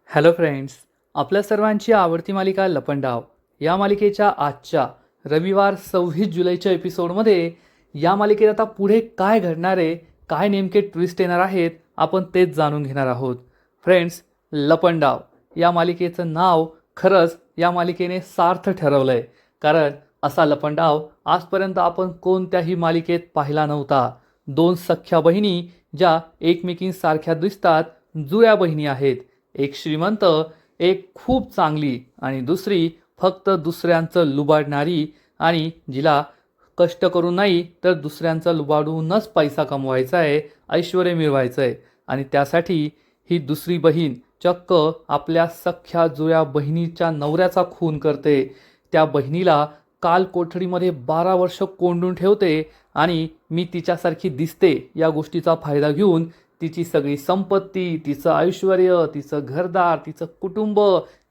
Hello friends, आपल्या सर्वांची आवडती मालिका लपंडाव या मालिकेच्या आजच्या रविवार 26 जुलैच्या एपिसोडमध्ये या मालिकेत आता पुढे काय घडणार आहे, काय नेमके ट्विस्ट येणार आहेत, आपण तेच जाणून घेणार आहोत. फ्रेंड्स, लपंडाव या मालिकेचं नाव खरंच या मालिकेने सार्थ ठरवलं आहे. कारण असा लपंडाव आजपर्यंत आपण कोणत्याही मालिकेत पाहिला नव्हता. दोन सख्या बहिणी ज्या एकमेकींसारख्या दिसतात, जुळ्या बहिणी आहेत. एक श्रीमंत, एक खूप चांगली आणि दुसरी फक्त दुसऱ्यांचं लुबाडणारी आणि जिला कष्ट करून नाही तर दुसऱ्यांचं लुबाडूनच पैसा कमवायचा आहे, ऐश्वर्य मिळवायचं आहे. आणि त्यासाठी ही दुसरी बहीण चक्क आपल्या सख्या जुळ्या बहिणीच्या नवऱ्याचा खून करते. त्या बहिणीला काल कोठडीमध्ये 12 वर्ष कोंडून ठेवते आणि मी तिच्यासारखी दिसते या गोष्टीचा फायदा घेऊन तिची सगळी संपत्ती, तिचं ऐश्वर्य, तिचं घरदार, तिचं कुटुंब,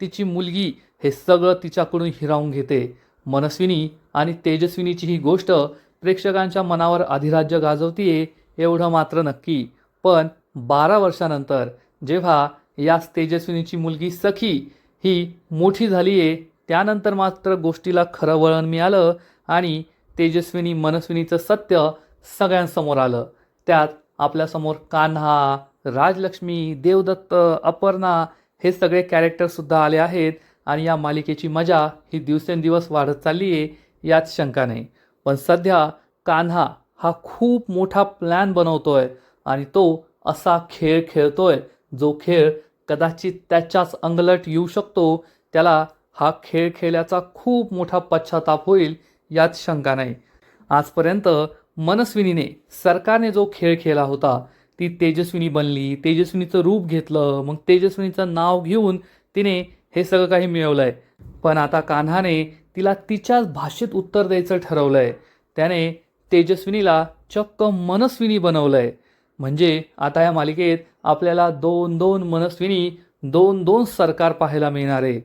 तिची मुलगी हे सगळं तिच्याकडून हिरावून घेते. मनस्विनी आणि तेजस्विनीची ही गोष्ट प्रेक्षकांच्या मनावर अधिराज्य गाजवतीये एवढं मात्र नक्की. पण 12 वर्षानंतर जेव्हा या तेजस्विनीची मुलगी सखी ही मोठी झाली आहे, त्यानंतर मात्र गोष्टीला खरं वळण मिळालं आणि तेजस्विनी मनस्विनीचं सत्य सगळ्यांसमोर आलं. त्यात आपल्यासमोर कान्हा, राजलक्ष्मी, देवदत्त, अपर्णा हे सगळे कॅरेक्टरसुद्धा आले आहेत आणि या मालिकेची मजा ही दिवसेंदिवस वाढत चालली आहे यात शंका नाही. पण सध्या कान्हा हा खूप मोठा प्लॅन बनवतोय आणि तो असा खेळ खेळतोय जो खेळ कदाचित त्याच्याच अंगलट येऊ शकतो. त्याला हा खेळ खेळल्याचा खूप मोठा पश्चाताप होईल यात शंका नाही. आजपर्यंत मनस्विनीने सरकारने जो खेळ खेळला होता, ती तेजस्विनी बनली, तेजस्विनीचं रूप घेतलं, मग तेजस्विनीचं नाव घेऊन तिने हे सगळं काही मिळवलंय. पण आता कान्हाने तिला तिच्याच भाषेत उत्तर द्यायचं ठरवलंय. त्याने तेजस्विनीला चक्क मनस्विनी बनवलंय. म्हणजे आता या मालिकेत आपल्याला दोन दोन मनस्विनी, दोन दोन सरकार पाहायला मिळणार आहे.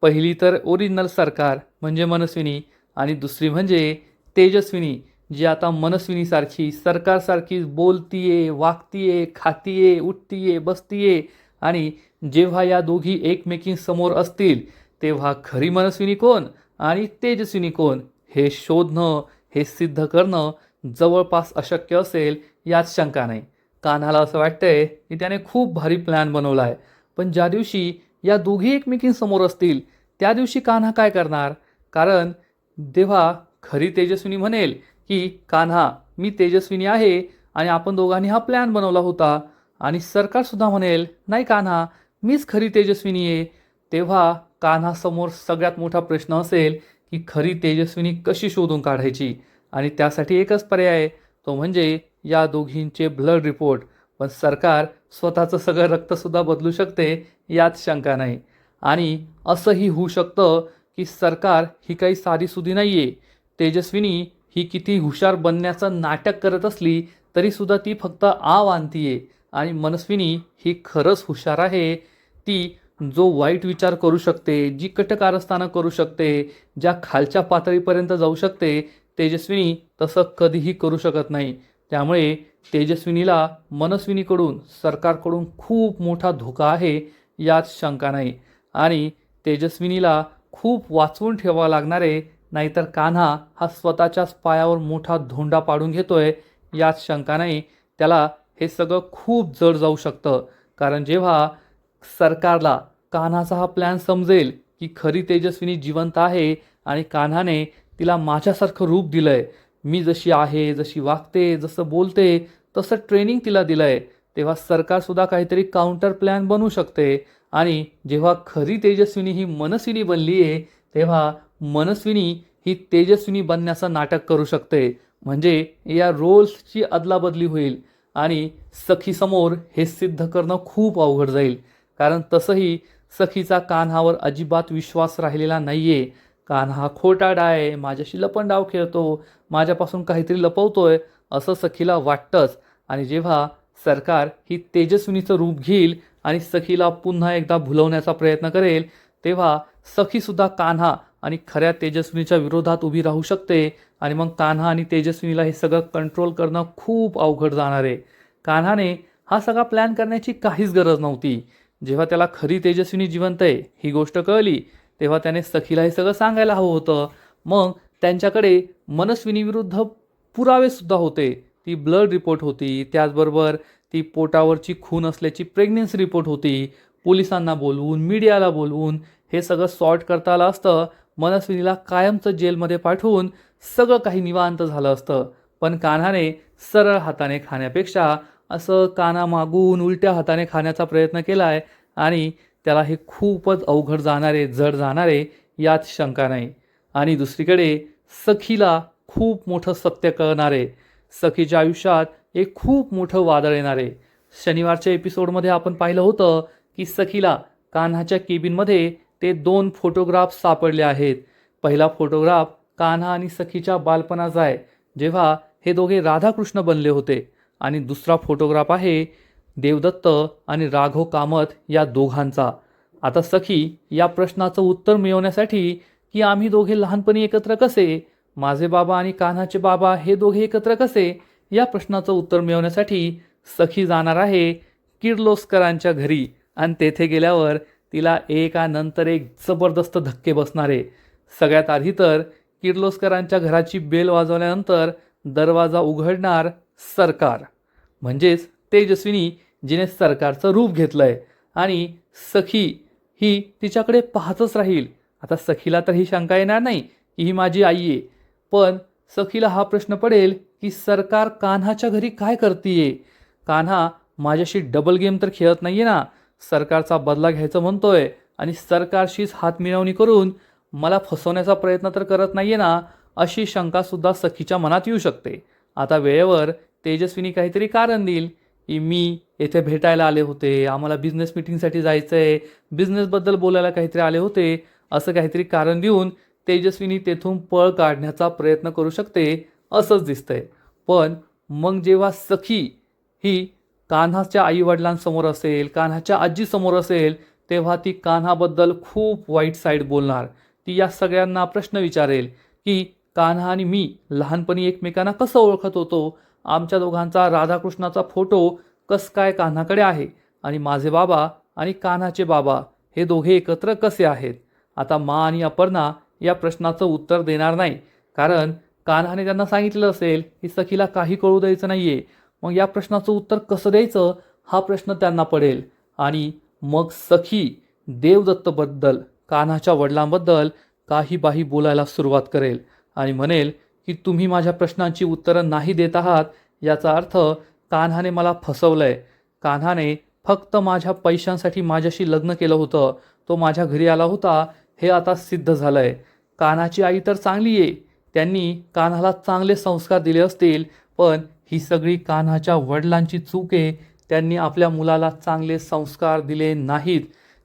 पहिली तर ओरिजिनल सरकार म्हणजे मनस्विनी आणि दुसरी म्हणजे तेजस्विनी, जी आता मनस्विनीसारखी सरकारसारखी बोलतीये, वागतीये, खातीये, उठतीये, बसतीये. आणि जेव्हा या दोघी एकमेकींसमोर असतील तेव्हा खरी मनस्विनी कोण आणि तेजस्विनी कोण हे शोधणं, हे सिद्ध करणं जवळपास अशक्य असेल यात शंका नाही. कान्हाला असं वाटतंय की त्याने खूप भारी प्लॅन बनवला आहे. पण ज्या दिवशी या दोघी एकमेकींसमोर असतील त्या दिवशी कान्हा काय करणार? कारण तेव्हा खरी तेजस्विनी म्हणेल की कान्हा, मी तेजस्विनी आहे आणि आपण दोघांनी हा प्लॅन बनवला होता. आणि सरकारसुद्धा म्हणेल, नाही कान्हा, मीच खरी तेजस्विनी आहे. तेव्हा कान्हासमोर सगळ्यात मोठा प्रश्न असेल की खरी तेजस्विनी कशी शोधून काढायची. आणि त्यासाठी एकच पर्याय आहे, तो म्हणजे या दोघींचे ब्लड रिपोर्ट. पण सरकार स्वतःचं सगळं रक्तसुद्धा बदलू शकते यात शंका नाही. आणि असंही होऊ शकतं की सरकार ही काही साधीसुधी नाही आहे. तेजस्विनी ही किती हुशार बनण्याचं नाटक करत असली तरीसुद्धा ती फक्त आव आणतीये. आणि मनस्विनी ही खरंच हुशार आहे. ती जो वाईट विचार करू शकते, जी कटकारस्थानं करू शकते, ज्या खालच्या पातळीपर्यंत जाऊ शकते, तेजस्विनी तसं कधीही करू शकत नाही. त्यामुळे तेजस्विनीला मनस्विनीकडून, सरकारकडून खूप मोठा धोका आहे यात शंका नाही. आणि तेजस्विनीला खूप वाचवून ठेवावं लागणार आहे, नाहीतर कान्हा हा स्वतःच्याच पायावर मोठा धोंडा पाडून घेतोय यात शंका नाही. त्याला हे सगळं खूप जड जाऊ शकतं. कारण जेव्हा सरकारला कान्हाचा हा प्लॅन समजेल की खरी तेजस्विनी जिवंत आहे आणि कान्हाने तिला माझ्यासारखं रूप दिलंय, मी जशी आहे, जशी वागते, जसं बोलते तसं ट्रेनिंग तिला दिलंय, तेव्हा सरकारसुद्धा काहीतरी काउंटर प्लॅन बनवू शकते. आणि जेव्हा खरी तेजस्विनी ही मनस्विनी बनली आहे तेव्हा मनस्विनी ही तेजस्विनी बनण्याचं नाटक करू शकते. म्हणजे या रोल्सची अदलाबदली होईल आणि सखीसमोर हे सिद्ध करणं खूप अवघड जाईल. कारण तसंही सखीचा कान्हावर अजिबात विश्वास राहिलेला नाहीये. कान्हा खोटारडा आहे, माझ्याशी लपंडाव खेळतो, माझ्यापासून काहीतरी लपवतोय असं सखीला वाटतंच. आणि जेव्हा सरकार ही तेजस्विनीचं रूप घेईल आणि सखीला पुन्हा एकदा भुलवण्याचा प्रयत्न करेल तेव्हा सखीसुद्धा कान्हा आणि खऱ्या तेजस्विनीच्या विरोधात उभी राहू शकते. आणि मग कान्हा आणि तेजस्विनीला हे सगळं कंट्रोल करणं खूप अवघड जाणार आहे. कान्हाने हा सगळा प्लॅन करण्याची काहीच गरज नव्हती. जेव्हा त्याला खरी तेजस्विनी जिवंत आहे ही गोष्ट कळली तेव्हा त्याने सखीला हे सगळं सांगायला हवं होतं. मग त्यांच्याकडे मनस्विनीविरुद्ध पुरावेसुद्धा होते. ती ब्लड रिपोर्ट होती, त्याचबरोबर ती पोटावरची खून असल्याची प्रेग्नन्सी रिपोर्ट होती. पोलिसांना बोलवून, मीडियाला बोलवून हे सगळं सॉर्ट करता आलं असतं. मनस्विनीला कायमचं जेलमध्ये पाठवून सगळं काही निवांत झालं असतं. पण कान्हाने सरळ हाताने खाण्यापेक्षा असं कानामागून उलट्या हाताने खाण्याचा प्रयत्न केला आहे आणि त्याला हे खूपच अवघड जाणारे, जड जाणारे यात शंका नाही. आणि दुसरीकडे सखीला खूप मोठं सत्य कळणार आहे. सखीच्या आयुष्यात एक खूप मोठं वादळ येणार आहे. शनिवारच्या एपिसोडमध्ये आपण पाहिलं होतं की सखीला कान्हाच्या केबिनमध्ये ते 2 फोटोग्राफ सापडले आहेत. पहिला फोटोग्राफ कान्हा आणि सखीच्या बालपणाचा आहे, जेव्हा हे दोघे राधाकृष्ण बनले होते. आणि दुसरा फोटोग्राफ आहे देवदत्त आणि राघव कामत या दोघांचा. आता सखी या प्रश्नाचं उत्तर मिळवण्यासाठी की आम्ही दोघे लहानपणी एकत्र कसे, माझे बाबा आणि कान्हाचे बाबा हे दोघे एकत्र कसे, या प्रश्नाचं उत्तर मिळवण्यासाठी सखी जाणार आहे किर्लोस्करांच्या घरी. आणि तेथे गेल्यावर तिला एकानंतर एक जबरदस्त धक्के बसणारे. सगळ्यात आधी तर किर्लोस्करांच्या घराची बेल वाजवल्यानंतर दरवाजा उघडणार सरकार, म्हणजेच तेजस्विनी, जिने सरकारचं रूप घेतलंय. आणि सखी ही तिच्याकडे पाहतच राहील. आता सखीला तर ही शंका येणार नाही की ही माझी आई आहे, पण सखीला हा प्रश्न पडेल की सरकार कान्हाच्या घरी काय करतीये. कान्हा माझ्याशी डबल गेम तर खेळत नाहीये ना, सरकारचा बदला घ्यायचं म्हणतोय आणि सरकारशीच हातमिळवणी करून मला फसवण्याचा प्रयत्न तर करत नाहीये ना, अशी शंकासुद्धा सखीच्या मनात येऊ शकते. आता वेळेवर तेजस्विनी काहीतरी कारण देईल की मी येथे भेटायला आले होते, आम्हाला बिझनेस मीटिंगसाठी जायचं आहे, बिझनेसबद्दल बोलायला काहीतरी आले होते, असं काहीतरी कारण देऊन तेजस्विनी तेथून पळ काढण्याचा प्रयत्न करू शकते असंच दिसतंय. पण मग जेव्हा सखी ही कान्हाच्या आईवडिलांसमोर असेल, कान्हाच्या आजीसमोर असेल, तेव्हा ती कान्हाबद्दल खूप वाईट साईड बोलणार. ती या सगळ्यांना प्रश्न विचारेल की कान्हा आणि मी लहानपणी एकमेकांना कसं ओळखत होतो, आमच्या दोघांचा राधाकृष्णाचा फोटो कस काय कान्हाकडे आहे आणि माझे बाबा आणि कान्हाचे बाबा हे दोघे एकत्र कसे आहेत. आता मा आणि अपर्णा या प्रश्नाचं उत्तर देणार नाही, कारण कान्हाने त्यांना सांगितलं असेल की सखीला काही कळू द्यायचं नाहीये. मग या प्रश्नाचं उत्तर कसं द्यायचं हा प्रश्न त्यांना पडेल. आणि मग सखी देवदत्तबद्दल, कान्हाच्या वडिलांबद्दल काही बाही बोलायला सुरुवात करेल आणि म्हणेल की तुम्ही माझ्या प्रश्नांची उत्तरं नाही देत आहात, याचा अर्थ कान्हाने मला फसवलंय. कान्हाने फक्त माझ्या पैशांसाठी माझ्याशी लग्न केलं होतं, तो माझ्या घरी आला होता, हे आता सिद्ध झालंय. कान्हाची आई तर चांगली आहे, त्यांनी कान्हाला चांगले संस्कार दिले असतील, पण ही सगळी कान्हाच्या वडिलांची चूक आहे. त्यांनी आपल्या मुलाला चांगले संस्कार दिले नाहीत.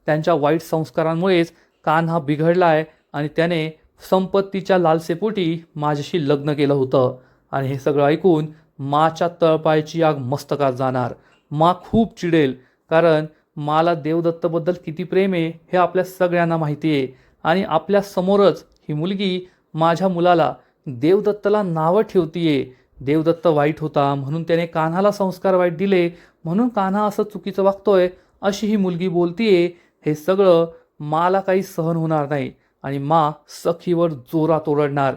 त्यांच्या वाईट संस्कारांमुळेच कान्हा बिघडलाय आणि त्याने संपत्तीच्या लालसेपोटी माझ्याशी लग्न केलं होतं. आणि हे सगळं ऐकून माच्या तळपायाची आग मस्तकात जाणार. मा खूप चिडेल, कारण माला देवदत्तबद्दल किती प्रेम आहे हे आपल्या सगळ्यांना माहिती आहे. आणि आपल्या समोरच ही मुलगी माझ्या मुलाला देवदत्तला नावं ठेवतीये. देवदत्त वाईट होता म्हणून त्याने कान्हाला संस्कार वाईट दिले, म्हणून कान्हा असं चुकीचं वागतोय, अशी ही मुलगी बोलतीये. हे सगळं माला काही सहन होणार नाही आणि मा सखीवर जोरात ओरडणार.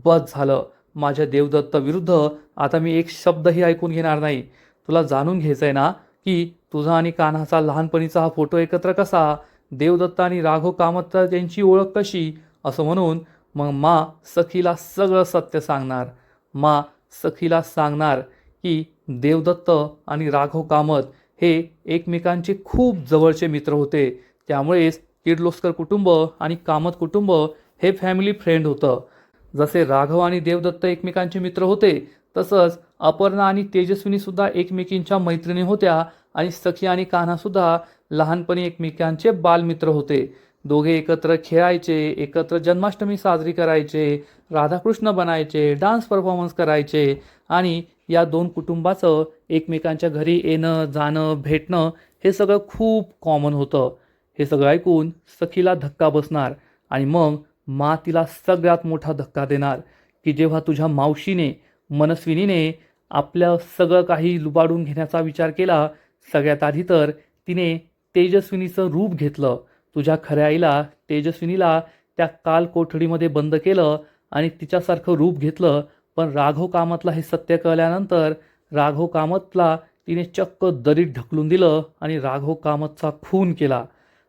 बस झालं, माझ्या देवदत्त विरुद्ध आता मी एक शब्दही ऐकून घेणार नाही. तुला जाणून घ्यायचं आहे ना की तुझा आणि कान्हाचा लहानपणीचा हा फोटो एकत्र कसा, देवदत्त आणि राघव कामत यांची ओळख कशी, असं म्हणून मग मा सखीला सगळं सत्य सांगणार. मा सखीला सांगणार की देवदत्त आणि राघव कामत हे एकमेकांचे खूप जवळचे मित्र होते, त्यामुळेच किर्लोस्कर कुटुंब आणि कामत कुटुंब हे फॅमिली फ्रेंड होतं. जसे राघव आणि देवदत्त एकमेकांचे मित्र होते, तसंच अपर्णा आणि तेजस्विनीसुद्धा एकमेकींच्या मैत्रिणी होत्या आणि सखी आणि कान्हासुद्धा लहानपणी एकमेकांचे बालमित्र होते. दोघे एकत्र खेळायचे, एकत्र जन्माष्टमी साजरी करायचे, राधाकृष्ण बनायचे, डान्स परफॉर्मन्स करायचे आणि या 2 कुटुंबाचं एकमेकांच्या घरी येणं जाणं भेटणं हे सगळं खूप कॉमन होतं. हे सगळं ऐकून सखीला धक्का बसणार आणि मग मा तिला सगळ्यात मोठा धक्का देणार की जेव्हा तुझ्या मावशीने, मनस्विनीने आपलं सगळं काही लुबाडून घेण्याचा विचार केला, सगळ्यात आधी तर तिने तेजस्विनीचं रूप घेतलं. तुझ्या खऱ्या आईला तेजस्विनीला त्या काल कोठडीमध्ये बंद केलं आणि तिच्यासारखं रूप घेतलं. पण राघव कामतला हे सत्य कळल्यानंतर राघव कामतला तिने चक्क दरीत ढकलून दिलं आणि राघव कामतचा खून केला.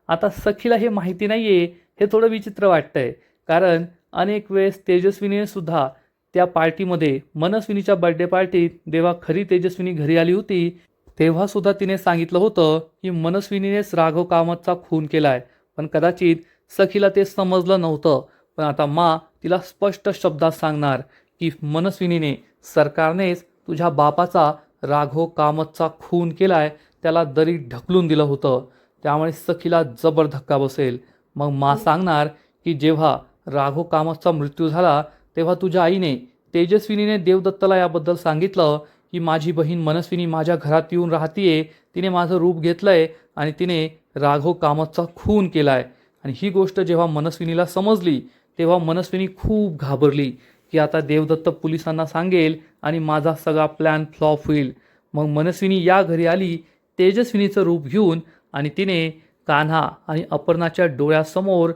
आता सखीला हे माहिती नाही आहे, हे थोडं विचित्र वाटतंय. कारण अनेक वेळेस तेजस्विनीने सुद्धा त्या पार्टीमध्ये, मनस्विनीच्या बर्थडे पार्टीत, जेव्हा खरी तेजस्विनी घरी आली होती तेव्हा सुद्धा तिने सांगितलं होतं की मनस्विनीनेच राघव कामतचा खून केला आहे. पण कदाचित सखीला ते समजलं नव्हतं. पण आता तिला स्पष्ट शब्दात सांगणार की मनस्विनीने, सरकारनेच तुझ्या बापाचा राघव कामतचा खून केलाय, त्याला दरीत ढकलून दिलं होतं. त्यामुळे सखीला जबर धक्का बसेल. मग सांगणार की जेव्हा राघव कामतचा मृत्यू झाला तेव्हा तुझ्या आईने, तेजस्विनीने देवदत्तला याबद्दल सांगितलं की माझी बहीण मनस्विनी माझ्या घरात येऊन राहतीये, तिने माझं रूप घेतलंय आणि तिने राघव कामतचा खून केलाय. आणि ही गोष्ट जेव्हा मनस्विनीला समजली तेव्हा मनस्विनी खूप घाबरली की आता देवदत्त पोलिसांना सांगेल आणि माझा सगळा प्लॅन फ्लॉप होईल. मग मनस्विनी या घरी आली तेजस्विनीचं रूप घेऊन आणि तिने कान्हा आणि अपर्णाच्या डोळ्यासमोर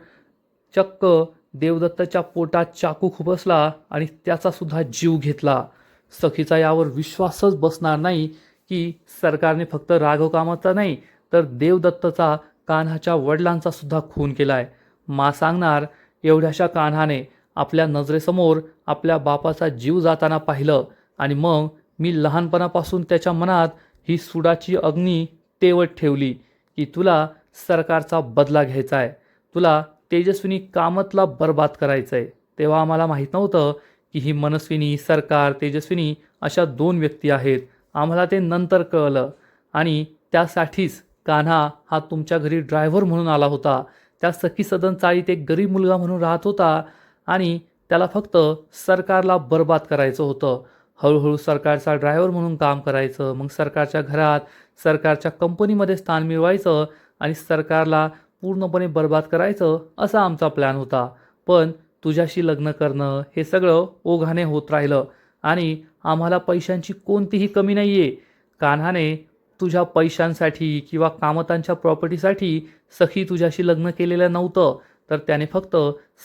चक्क देवदत्तच्या पोटात चाकू खुपसला आणि त्याचा सुद्धा जीव घेतला. सखीचा यावर विश्वासच बसणार नाही की सरकारने फक्त राघव कामतचा नाही तर देवदत्तचा, कान्हाच्या वडिलांचा सुद्धा खून केलाय. सांगणार एवढ्याशा कान्हाने आपल्या नजरेसमोर आपल्या बापाचा जीव जाताना पाहिलं आणि मग मी लहानपणापासून त्याच्या मनात ही सुडाची अग्नी तेवत ठेवली की तुला सरकारचा बदला घ्यायचा आहे, तुला तेजस्विनी कामतला बर्बाद करायचं आहे. तेव्हा आम्हाला माहीत नव्हतं की ही मनस्विनी, सरकार, तेजस्विनी अशा दोन व्यक्ती आहेत. आम्हाला ते नंतर कळलं. आणि त्यासाठीच कान्हा हा तुमच्या घरी ड्रायव्हर म्हणून आला होता. त्या सखी सदन चाळीत एक गरीब मुलगा म्हणून राहत होता आणि त्याला फक्त सरकारला बर्बाद करायचं होतं. हळूहळू सरकारचा ड्रायव्हर म्हणून काम करायचं, मग सरकारच्या घरात, सरकारच्या कंपनीमध्ये स्थान मिळवायचं आणि सरकारला पूर्णपणे बर्बाद करायचं, असा आमचा प्लॅन होता. पण तुझ्याशी लग्न करणं हे सगळं ओघाने होत राहिलं आणि आम्हाला पैशांची कोणतीही कमी नाही आहे. कान्हाने तुझ्या पैशांसाठी किंवा कामतांच्या प्रॉपर्टीसाठी सखी तुझ्याशी लग्न केलेलं नव्हतं, तर त्याने फक्त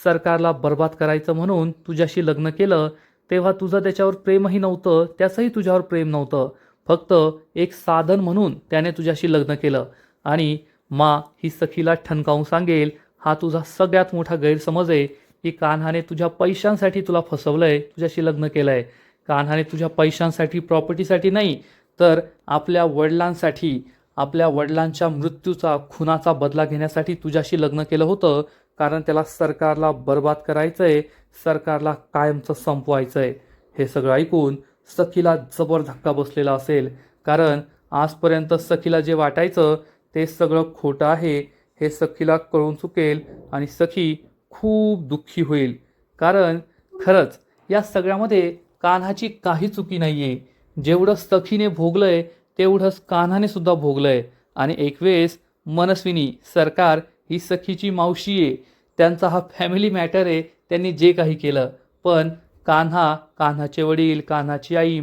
सरकारला बर्बाद करायचं म्हणून तुझ्याशी लग्न केलं. तेव्हा तुझं त्याच्यावर प्रेमही नव्हतं, त्याचंही तुझ्यावर प्रेम नव्हतं. फक्त एक साधन म्हणून त्याने तुझ्याशी लग्न केलं. आणि ही सखीला ठणकावून सांगेल, हा तुझा सगळ्यात मोठा गैरसमज आहे की कान्हाने तुझ्या पैशांसाठी तुला फसवलंय, तुझ्याशी लग्न केलंय. कान्हाने तुझ्या पैशांसाठी, प्रॉपर्टीसाठी नाही, तर आपल्या वडिलांसाठी, आपल्या वडिलांच्या मृत्यूचा, खुनाचा बदला घेण्यासाठी तुझ्याशी लग्न केलं होतं. कारण त्याला सरकारला बर्बाद करायचंय, सरकारला कायमचं संपवायचंय. हे सगळं ऐकून सखीला जबर धक्का बसलेला असेल. कारण आजपर्यंत सखीला जे वाटायचं ते सगळं खोटं आहे हे सखीला कळून चुकेल आणि सखी खूप दुःखी होईल. कारण खरंच या सगळ्यामध्ये कान्हाची काही चुकी नाही आहे. जेवढं सखीने भोगलंय तेवढंच कान्हाने सुद्धा भोगलंय. आणि एक वेळेस मनस्विनी, सरकार ही सखीची मावशी आहे, त्यांचा हा फॅमिली मॅटर आहे, त्यांनी जे काही केलं. पण कान्हा, कान्हाचे वडील, कान्हाची आई,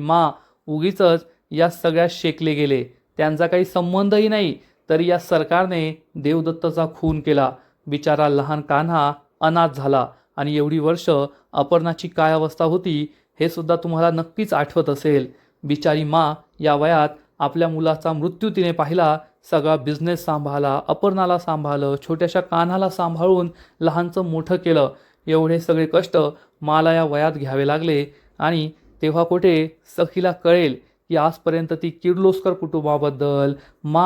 उगीचच या सगळ्यात शेकले गेले. त्यांचा काही संबंधही नाही, तरी या सरकारने देवदत्तचा खून केला. बिचारा लहान कान्हा अनाथ झाला. आणि एवढी वर्ष अपर्णाची काय अवस्था होती हे सुद्धा तुम्हाला नक्कीच आठवत असेल. बिचारी या वयात आपल्या मुलाचा मृत्यू तिने पाहिला, सगळा बिझनेस सांभाळला, अपर्णाला सांभाळलं, छोट्याशा कान्हाला सांभाळून लहानचं मोठं केलं. एवढे सगळे कष्ट या वयात घ्यावे लागले. आणि तेव्हा कुठे सखीला कळेल की आजपर्यंत ती किर्लोस्कर कुटुंबाबद्दल,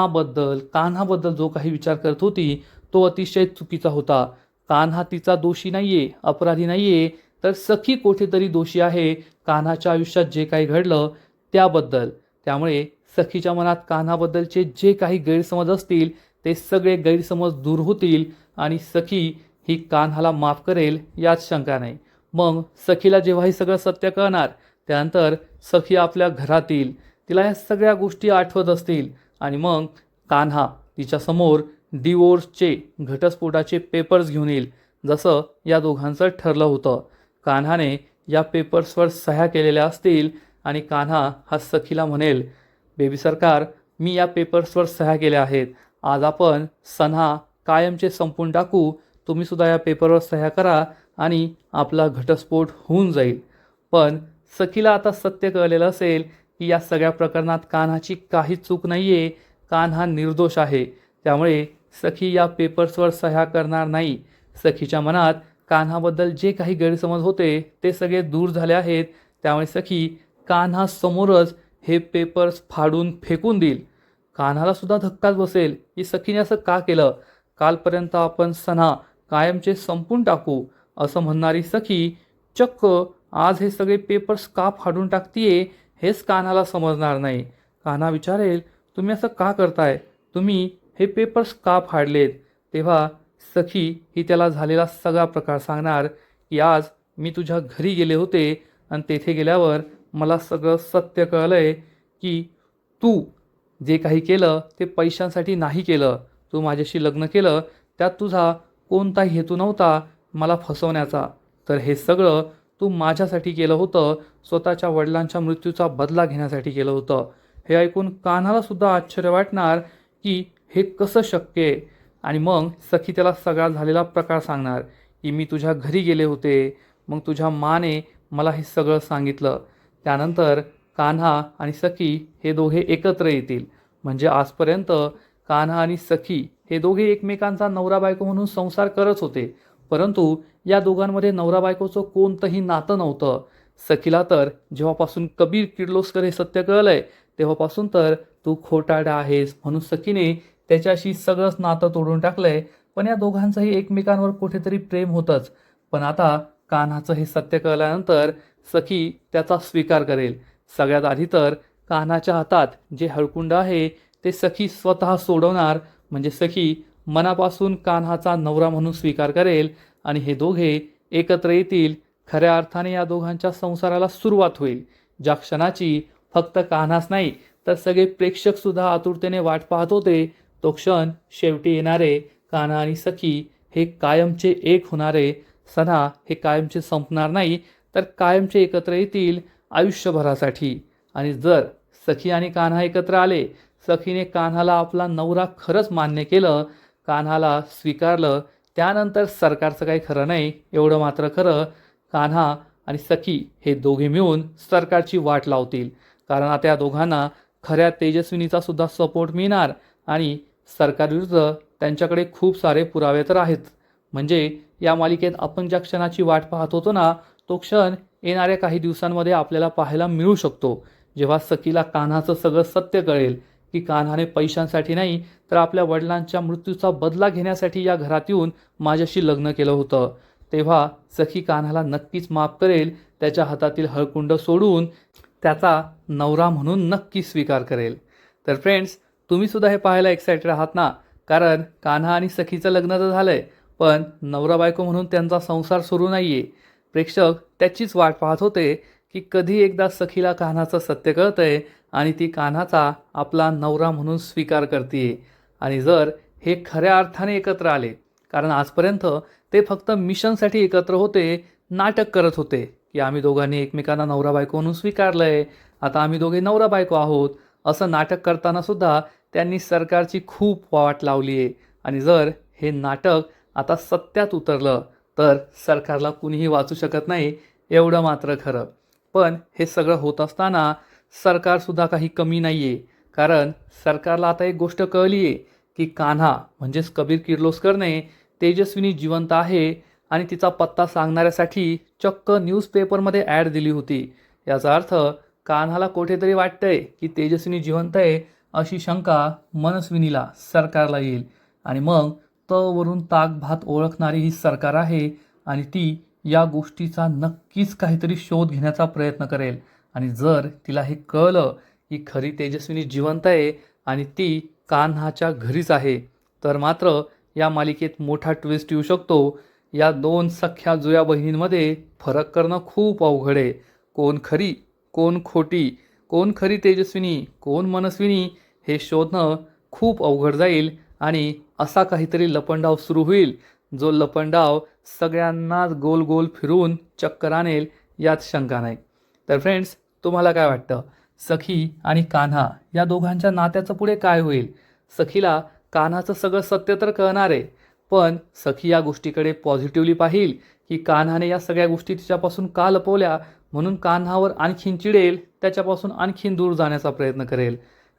बद्दल, कान्हाबद्दल जो काही विचार करत होती तो अतिशय चुकीचा होता. कान्हा तिचा दोषी नाहीये, अपराधी नाहीये, तर सखी कुठेतरी दोषी आहे कान्हाच्या आयुष्यात जे काही घडलं त्याबद्दल. त्यामुळे सखीच्या मनात कान्हाबद्दलचे जे काही गैरसमज असतील ते सगळे गैरसमज दूर होतील आणि सखी ही कान्हाला माफ करेल यात शंका नाही. मग सखीला जेव्हा हे सगळं सत्य कळणार त्यानंतर सखी आपल्या घरात येईल, तिला या सगळ्या गोष्टी आठवत असतील आणि मग कान्हा तिच्यासमोर डिवोर्सचे, घटस्फोटाचे पेपर्स घेऊन येईल, जसं या दोघांचं ठरलं होतं. कान्हाने या पेपर्सवर सह्या केलेल्या असतील आणि कान्हा हा सखीला म्हणेल, बेबी सरकार, मी या पेपर्सवर सह्या केल्या आहेत आज आपण सन्हा कायमचे संपून टाकू. तुम्ही सुद्धा या पेपरवर सह्या करा आणि आपला घटस्फोट होऊन जाईल. पण सखीला आता सत्य कळलेलं असेल की या सगळ्या प्रकरणात कान्हाची काहीच चूक नाही आहे. कान्हा निर्दोष आहे. त्यामुळे सखी या पेपर्सवर सह्या करणार नाही. सखीच्या मनात कान्हाबद्दल जे काही गैरसमज होते ते सगळे दूर झाले आहेत. त्यामुळे सखी कान्हासमोरच हे पेपर्स फाडून फेकून देईल. कान्हाला सुद्धा धक्काच बसेल की सखीने असं का केलं. कालपर्यंत आपण सन्हा कायमचे संपून टाकू असं म्हणणारी सखी चक्क आज हे सगळे पेपर्स का फाडून टाकतीये हेच कान्हाला समजणार नाही. कान्हा विचारेल, तुम्ही असं का करताय, तुम्ही हे पेपर्स का फाडलेत. तेव्हा सखी ही त्याला झालेला सगळा प्रकार सांगणार की आज मी तुझ्या घरी गेले होते आणि तेथे गेल्यावर मला सगळं सत्य कळलंय की तू जे काही केलं ते पैशांसाठी नाही केलं. तू माझ्याशी लग्न केलं त्यात तुझा कोणताही हेतू नव्हता मला फसवण्याचा. तर हे सगळं तू माझ्यासाठी केलं होतं, स्वतःच्या वडिलांच्या मृत्यूचा बदला घेण्यासाठी केलं होतं. हे ऐकून कान्हाला सुद्धा आश्चर्य वाटणार की हे कसं शक्य आहे. आणि मग सखी त्याला सगळा झालेला प्रकार सांगणार की मी तुझ्या घरी गेले होते, मग तुझ्या माने मला हे सगळं सांगितलं. त्यानंतर कान्हा आणि सखी हे दोघे एकत्र येतील. म्हणजे आजपर्यंत कान्हा आणि सखी हे दोघे एकमेकांचा नवरा बायको म्हणून संसार करत होते, परंतु या दोघांमध्ये नवरा बायकोचं कोणतंही नातं नव्हतं. सखीला तर जेव्हापासून कबीर किर्लोस्कर हे सत्य कळलंय तेव्हापासून तर तू खोटारडा आहेस म्हणून सखीने त्याच्याशी सगळंच नातं तोडून टाकलंय. पण या दोघांचंही एकमेकांवर कुठेतरी प्रेम होतंच. पण आता कान्हाचं हे सत्य कळल्यानंतर सखी त्याचा स्वीकार करेल. सगळ्यात आधी तर कान्हाच्या हातात जे हळकुंड आहे ते सखी स्वतः सोडवणार. म्हणजे सखी मनापासून कान्हाचा नवरा म्हणून स्वीकार करेल आणि हे दोघे एकत्र येतील. खऱ्या अर्थाने या दोघांच्या संसाराला सुरुवात होईल. ज्या क्षणाची फक्त कान्हाच नाही तर सगळे प्रेक्षकसुद्धा आतुरतेने वाट पाहत होते तो क्षण शेवटी येणारे. कान्हा आणि सखी हे कायमचे एक होणारे. सन्हा हे कायमचे संपणार नाही तर कायमचे एकत्र येतील आयुष्यभरासाठी. आणि जर सखी आणि कान्हा एकत्र आले, सखीने कान्हाला आपला नवरा खरंच मान्य केलं, कान्हाला स्वीकारलं, त्यानंतर सरकारचं काही खरं नाही. एवढं मात्र खरं, कान्हा आणि सखी हे दोघे मिळून सरकारची वाट लावतील. कारण आता या दोघांना खऱ्या तेजस्विनीचा सुद्धा सपोर्ट मिळणार आणि सरकारविरुद्ध त्यांच्याकडे खूप सारे पुरावे तर आहेत. म्हणजे या मालिकेत आपण ज्या क्षणाची वाट पाहत होतो ना, तो क्षण येणाऱ्या काही दिवसांमध्ये आपल्याला पाहायला मिळू शकतो. जेव्हा सखीला कान्हाचं सगळं सत्य कळेल की कान्हाने पैशांसाठी नाही तर आपल्या वडिलांच्या मृत्यूचा बदला घेण्यासाठी या घरात येऊन माझ्याशी लग्न केलं होतं, तेव्हा सखी कान्हाला नक्कीच माफ करेल. त्याच्या हातातील हळकुंड सोडून त्याचा नवरा म्हणून नक्की स्वीकार करेल. तर फ्रेंड्स, तुम्ही सुद्धा हे पाहायला एक्सायटेड आहात ना. कारण कान्हा आणि सखीचं लग्न तर झालंय, पण नवरा बायको म्हणून त्यांचा संसार सुरू नाही आहे. प्रेक्षक त्याचीच वाट पाहत होते की कधी एकदा सखीला कान्हाचं सत्य कळतंय आणि ती कान्हाचा आपला नवरा म्हणून स्वीकार करते. आणि जर हे खऱ्या अर्थाने एकत्र आले, कारण आजपर्यंत ते फक्त मिशनसाठी एकत्र होते, नाटक करत होते की आम्ही दोघांनी एकमेकांना नवरा बायको म्हणून स्वीकारलंय, आता आम्ही दोघे नवरा बायको आहोत, असं नाटक करताना सुद्धा त्यांनी सरकारची खूप वाट लावली आहे. आणि जर हे नाटक आता सत्यात उतरलं तर सरकारला कुणीही वाचू शकत नाही, एवढं मात्र खरं. पण हे सगळं होत असताना सरकारसुद्धा काही कमी नाही आहे. कारण सरकारला आता एक गोष्ट कळली आहे की कान्हा म्हणजेच कबीर किर्लोस्करने तेजस्विनी जिवंत आहे आणि तिचा पत्ता सांगणाऱ्यासाठी चक्क न्यूजपेपरमध्ये ॲड दिली होती. याचा अर्थ कान्हाला कुठेतरी वाटतंय की तेजस्विनी जिवंत आहे अशी शंका मनस्विनीला सरकारला येईल. आणि मग वरून ताक भात ओळखणारी ही सरकार आहे आणि ती या गोष्टीचा नक्कीच काहीतरी शोध घेण्याचा प्रयत्न करेल. आणि जर तिला हे कळलं की खरी तेजस्विनी जिवंत आहे आणि ती कान्हाच्या घरीच आहे, तर मात्र या मालिकेत मोठा ट्विस्ट येऊ शकतो. या दोन सख्या जुळ्या बहिणींमध्ये फरक करणं खूप अवघड आहे. कोण खरी, कोण खोटी, कोण खरी तेजस्विनी, कोण मनस्विनी हे शोधणं खूप अवघड जाईल. आणि असा काहीतरी लपंडाव सुरू होईल जो लपंडाव सगळ्यांनाच गोल गोल फिरून चक्कर आणेल यात शंका नाही. तर फ्रेंड्स, तुम्हाला काय वाटतं, सखी आणि कान्हा या दोघांच्या नात्याचं पुढे काय होईल? सखीला कान्हाचं सगळं सत्य तर कळणार आहे, पण सखी या गोष्टीकडे पॉझिटिव्हली पाहिल की कान्हाने या सगळ्या गोष्टी तिच्यापासून का लपवल्या, म्हणून कान्हावर आणखीन चिडेल, त्याच्यापासून आणखीन दूर जाण्याचा प्रयत्न करेल.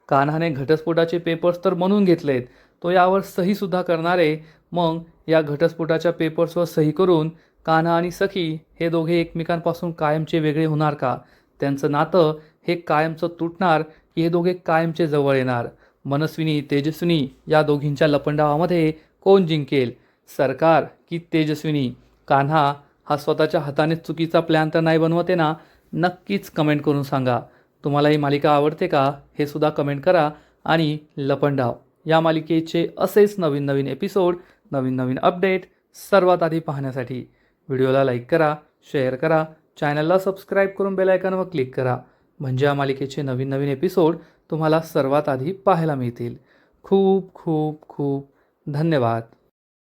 कान्हाने घटस्फोटाचे पेपर्स तर म्हणून घेतलेत, तो यावर सहीसुद्धा करणार आहे. मग या घटस्फोटाच्या पेपर्सवर सही करून कान्हा आणि सखी हे दोघे एकमेकांपासून कायमचे वेगळे होणार का? त्यांचं नातं हे कायमचं तुटणार की हे दोघे कायमचे जवळ येणार? मनस्विनी तेजस्विनी या दोघींच्या लपंडावामध्ये कोण जिंकेल? सरकार की तेजस्विनी? कान्हा हा स्वतःच्या हाताने चुकीचा प्लॅन तर नाही बनवते ना? नक्कीच कमेंट करून सांगा. तुम्हाला ही मालिका आवडते का हे सुद्धा कमेंट करा. आणि लपंडाव या मालिकेचे असेच नवीन नवीन एपिसोड, नवीन नवीन अपडेट सर्वात आधी पाहण्यासाठी व्हिडिओला लाईक करा, शेअर करा, चॅनलला सबस्क्राईब करून बेल आयकॉनवर क्लिक करा. म्हणजे या मालिकेचे नवीन नवीन एपिसोड तुम्हाला सर्वात आधी पाहायला मिळतील. खूप खूप खूप धन्यवाद.